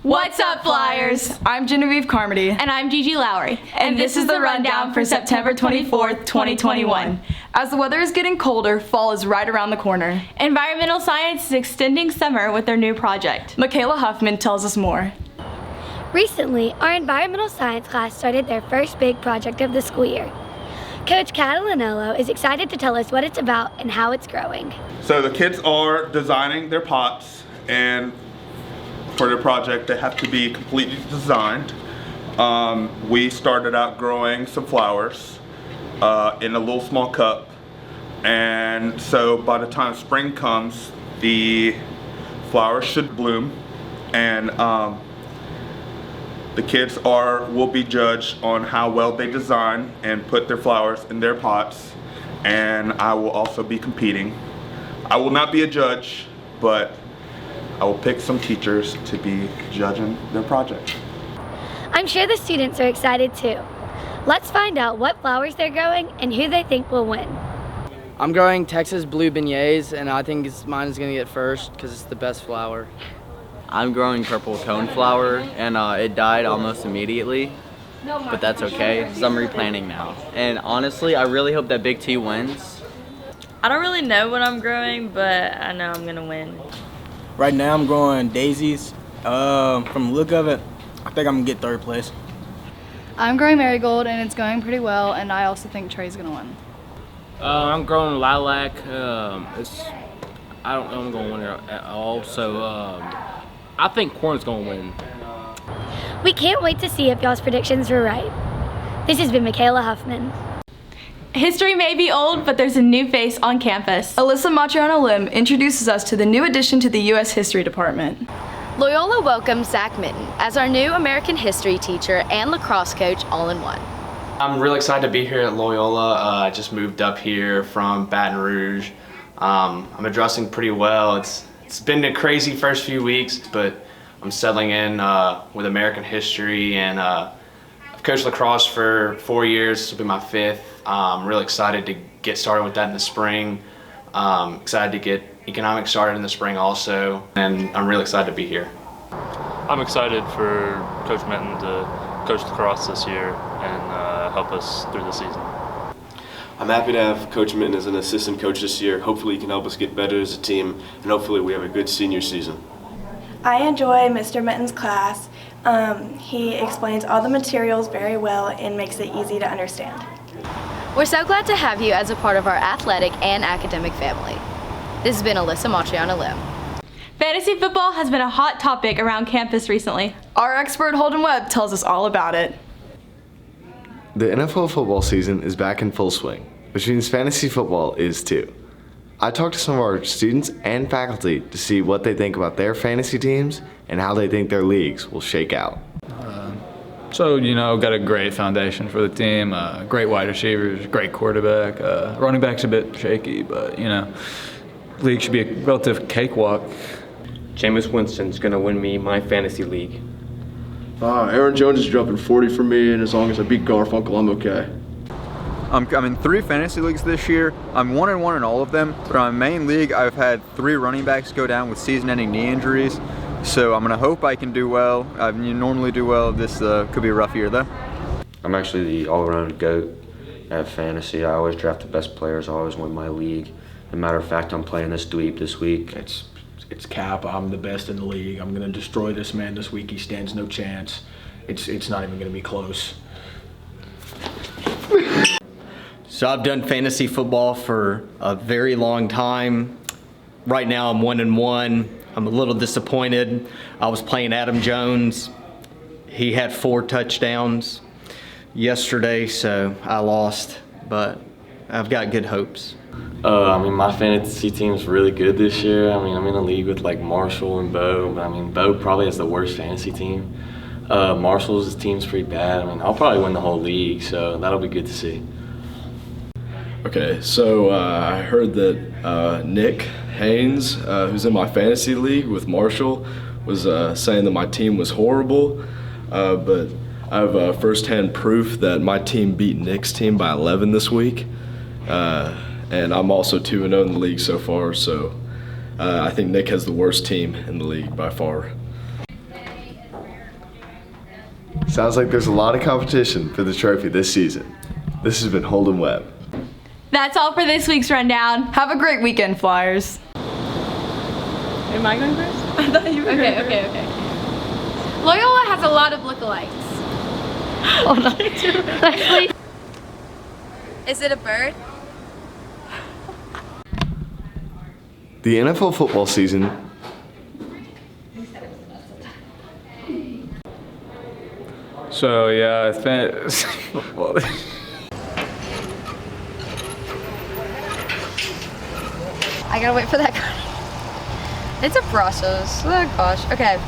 What's up, Flyers? I'm Genevieve Carmody. And I'm Gigi Lowery. And this is the rundown for September 24th, 2021. As the weather is getting colder, fall is right around the corner. Environmental Science is extending summer with their new project. MIKAYLA HUFFMAN tells us more. Recently, our environmental science class started their first big project of the school year. Coach CATALANELLO is excited to tell us what it's about and how it's growing. So the kids are designing their pots, and for their project they have to be completely designed. We started out growing some flowers in a little small cup, and so by the time spring comes the flowers should bloom, and the kids will be judged on how well they design and put their flowers in their pots, and I will also be competing. I will not be a judge, but I will pick some teachers to be judging their project. I'm sure the students are excited too. Let's find out what flowers they're growing and who they think will win. I'm growing Texas blue beignets, and I think mine is going to get first because it's the best flower. I'm growing purple coneflower, and it died almost immediately, but that's okay because I'm replanting now. And honestly, I really hope that Big T wins. I don't really know what I'm growing, but I know I'm gonna win. Right now I'm growing daisies. From the look of it, I think I'm gonna get third place. I'm growing marigold, and it's going pretty well, and I also think Trey's gonna win. I'm growing lilac. I don't know if I'm gonna win it at all, so I think corn's gonna win. We can't wait to see if y'all's predictions were right. This has been MIKAYLA HUFFMAN. History may be old, but there's a new face on campus. ALYSSA MATRIANO introduces us to the new addition to the U.S. History Department. Loyola welcomes Zach Minton as our new American history teacher and lacrosse coach all in one. I'm really excited to be here at Loyola. I just moved up here from Baton Rouge. I'm adjusting pretty well. It's been a crazy first few weeks, but I'm settling in with American history, and I've coached lacrosse for 4 years. This will be my 5th. I'm really excited to get started with that in the spring. Excited to get economics started in the spring also, and I'm really excited to be here. I'm excited for Coach Minton to coach lacrosse this year and help us through the season. I'm happy to have Coach Minton as an assistant coach this year. Hopefully he can help us get better as a team, and hopefully we have a good senior season. I enjoy Mr. Minton's class. He explains all the materials very well and makes it easy to understand. We're so glad to have you as a part of our athletic and academic family. This has been ALYSSA MATRIANO. Fantasy football has been a hot topic around campus recently. Our expert Holden Webb tells us all about it. The NFL football season is back in full swing, which means fantasy football is too. I talked to some of our students and faculty to see what they think about their fantasy teams and how they think their leagues will shake out. So, got a great foundation for the team, great wide receivers, great quarterback. Running back's a bit shaky, but, league should be a relative cakewalk. Jameis Winston's going to win me my fantasy league. Aaron Jones is dropping 40 for me, and as long as I beat Garfunkel, I'm okay. I'm in 3 fantasy leagues this year. I'm 1-1 in all of them, but on my main league, I've had 3 running backs go down with season-ending knee injuries. So I'm gonna hope I can do well. I normally do well. This could be a rough year though. I'm actually the all-around GOAT at fantasy. I always draft the best players. I always win my league. As a matter of fact, I'm playing this dweeb this week. It's Cap. I'm the best in the league. I'm gonna destroy this man this week. He stands no chance. It's not even gonna be close. So I've done fantasy football for a very long time. Right now I'm 1-1. I'm a little disappointed. I was playing Adam Jones. He had 4 touchdowns yesterday, so I lost, but I've got good hopes. My fantasy team's really good this year. I'm in a league with like Marshall and Bo, but Bo probably has the worst fantasy team. Marshall's team's pretty bad. I'll probably win the whole league, so that'll be good to see. Okay, so I heard that Nick Haynes, who's in my fantasy league with Marshall, was saying that my team was horrible, but I have first-hand proof that my team beat Nick's team by 11 this week, and I'm also 2-0 in the league so far, so I think Nick has the worst team in the league by far. Sounds like there's a lot of competition for the trophy this season. This has been Holden Webb. That's all for this week's rundown. Have a great weekend, Flyers. Am I going first? I thought you were going first. Okay. Loyola has a lot of lookalikes. Hold on. Is it a bird? The NFL football season So yeah, well, I gotta wait for that. It's a process. Oh gosh. Okay.